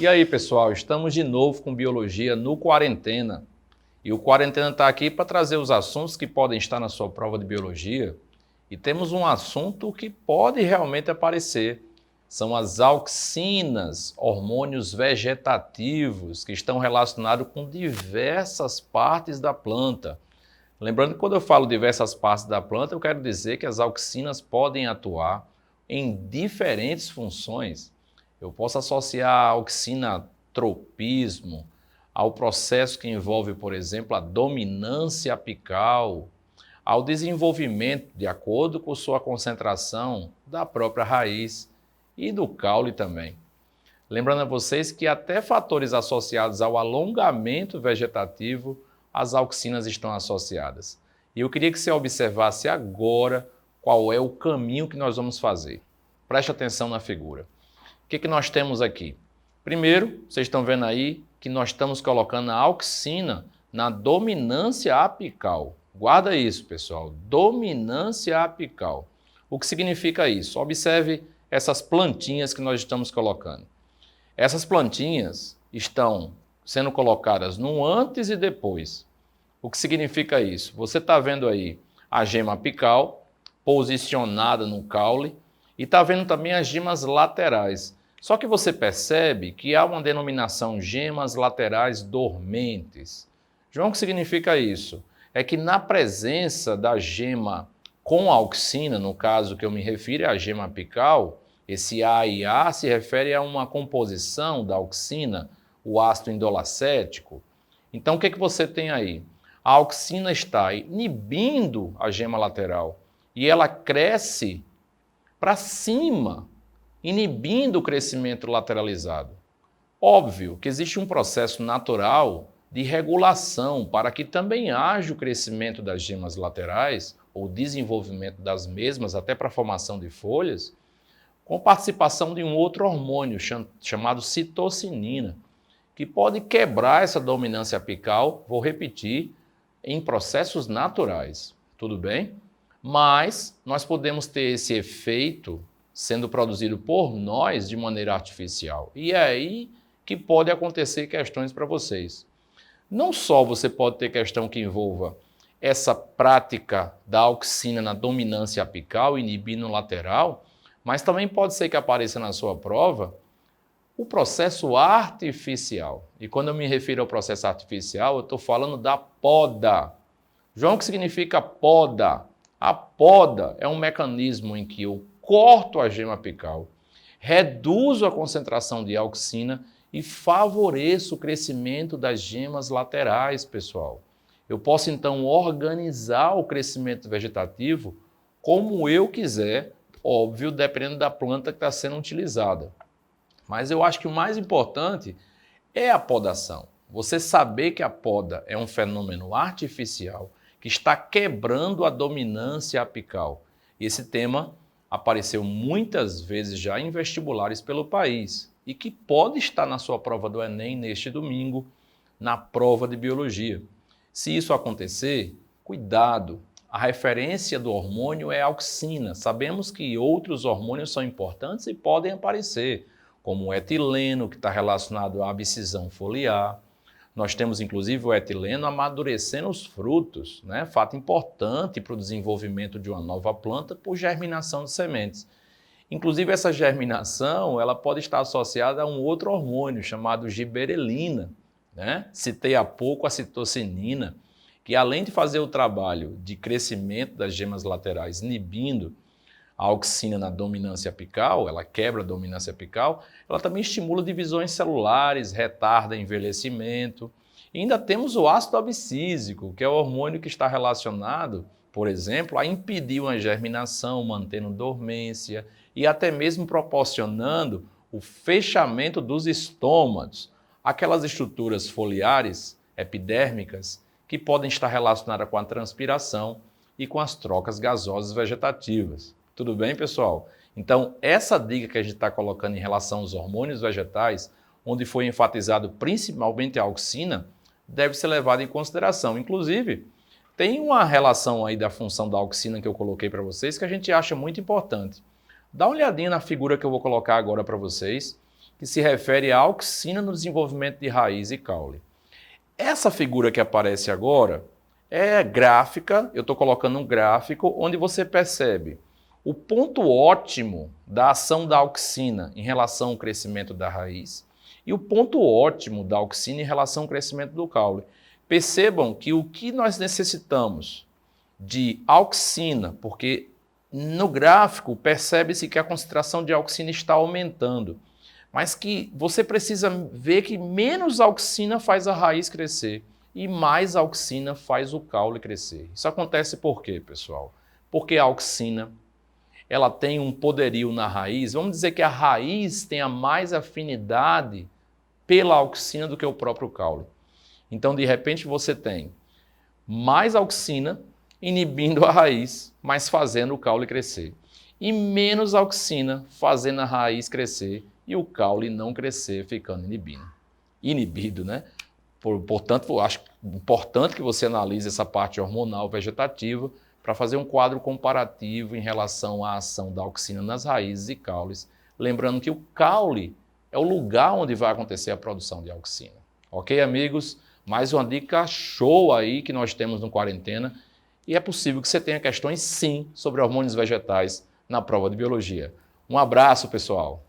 E aí, pessoal, estamos de novo com Biologia no Quarentena. E o Quarentena está aqui para trazer os assuntos que podem estar na sua prova de Biologia. E temos um assunto que pode realmente aparecer. São as auxinas, hormônios vegetativos, que estão relacionados com diversas partes da planta. Lembrando que quando eu falo diversas partes da planta, eu quero dizer que as auxinas podem atuar em diferentes funções. Eu posso associar a auxina a tropismo, ao processo que envolve, por exemplo, a dominância apical, ao desenvolvimento, de acordo com sua concentração, da própria raiz e do caule também. Lembrando a vocês que até fatores associados ao alongamento vegetativo, as auxinas estão associadas. E eu queria que você observasse agora qual é o caminho que nós vamos fazer. Preste atenção na figura. O que nós temos aqui? Primeiro, vocês estão vendo aí que nós estamos colocando a auxina na dominância apical. Guarda isso, pessoal. Dominância apical. O que significa isso? Observe essas plantinhas que nós estamos colocando. Essas plantinhas estão sendo colocadas no antes e depois. O que significa isso? Você está vendo aí a gema apical posicionada no caule e está vendo também as gemas laterais. Só que você percebe que há uma denominação gemas laterais dormentes. João, o que significa isso? É que na presença da gema com auxina, no caso que eu me refiro é a gema apical, esse A e A se refere a uma composição da auxina, o ácido indolacético. Então o que você tem aí? A auxina está inibindo a gema lateral e ela cresce para cima, inibindo o crescimento lateralizado. Óbvio que existe um processo natural de regulação para que também haja o crescimento das gemas laterais, ou desenvolvimento das mesmas, até para a formação de folhas, com participação de um outro hormônio chamado citocinina, que pode quebrar essa dominância apical, vou repetir, em processos naturais. Tudo bem? Mas nós podemos ter esse efeito sendo produzido por nós de maneira artificial. E é aí que pode acontecer questões para vocês. Não só você pode ter questão que envolva essa prática da auxina na dominância apical, inibindo o lateral, mas também pode ser que apareça na sua prova o processo artificial. E quando eu me refiro ao processo artificial, eu estou falando da poda. João, o que significa poda? A poda é um mecanismo em que eu corto a gema apical, reduzo a concentração de auxina e favoreço o crescimento das gemas laterais, pessoal. Eu posso então organizar o crescimento vegetativo como eu quiser, óbvio, dependendo da planta que está sendo utilizada. Mas eu acho que o mais importante é a podação. Você saber que a poda é um fenômeno artificial que está quebrando a dominância apical. E esse tema apareceu muitas vezes já em vestibulares pelo país e que pode estar na sua prova do Enem neste domingo, na prova de Biologia. Se isso acontecer, cuidado, a referência do hormônio é a auxina. Sabemos que outros hormônios são importantes e podem aparecer, como o etileno, que está relacionado à abscisão foliar. Nós temos, inclusive, o etileno amadurecendo os frutos, né? Fato importante para o desenvolvimento de uma nova planta por germinação de sementes. Inclusive, essa germinação ela pode estar associada a um outro hormônio chamado giberelina, né? Citei há pouco a citocinina, que além de fazer o trabalho de crescimento das gemas laterais, inibindo a auxina na dominância apical, ela quebra a dominância apical, ela também estimula divisões celulares, retarda envelhecimento. E ainda temos o ácido abscísico, que é o hormônio que está relacionado, por exemplo, a impedir uma germinação, mantendo dormência e até mesmo proporcionando o fechamento dos estômatos, aquelas estruturas foliares, epidérmicas, que podem estar relacionadas com a transpiração e com as trocas gasosas vegetativas. Tudo bem, pessoal? Então, essa dica que a gente está colocando em relação aos hormônios vegetais, onde foi enfatizado principalmente a auxina, deve ser levada em consideração. Inclusive, tem uma relação aí da função da auxina que eu coloquei para vocês que a gente acha muito importante. Dá uma olhadinha na figura que eu vou colocar agora para vocês, que se refere à auxina no desenvolvimento de raiz e caule. Essa figura que aparece agora é gráfica, eu estou colocando um gráfico onde você percebe o ponto ótimo da ação da auxina em relação ao crescimento da raiz e o ponto ótimo da auxina em relação ao crescimento do caule. Percebam que o que nós necessitamos de auxina, porque no gráfico percebe-se que a concentração de auxina está aumentando, mas que você precisa ver que menos auxina faz a raiz crescer e mais auxina faz o caule crescer. Isso acontece por quê, pessoal? Porque a auxina ela tem um poderio na raiz. Vamos dizer que a raiz tenha mais afinidade pela auxina do que o próprio caule. Então, de repente, você tem mais auxina inibindo a raiz, mas fazendo o caule crescer. E menos auxina fazendo a raiz crescer e o caule não crescer, ficando inibido, né? Portanto, acho importante que você analise essa parte hormonal vegetativa para fazer um quadro comparativo em relação à ação da auxina nas raízes e caules, lembrando que o caule é o lugar onde vai acontecer a produção de auxina. Ok, amigos? Mais uma dica show aí que nós temos no Quarentena, e é possível que você tenha questões sim sobre hormônios vegetais na prova de biologia. Um abraço, pessoal!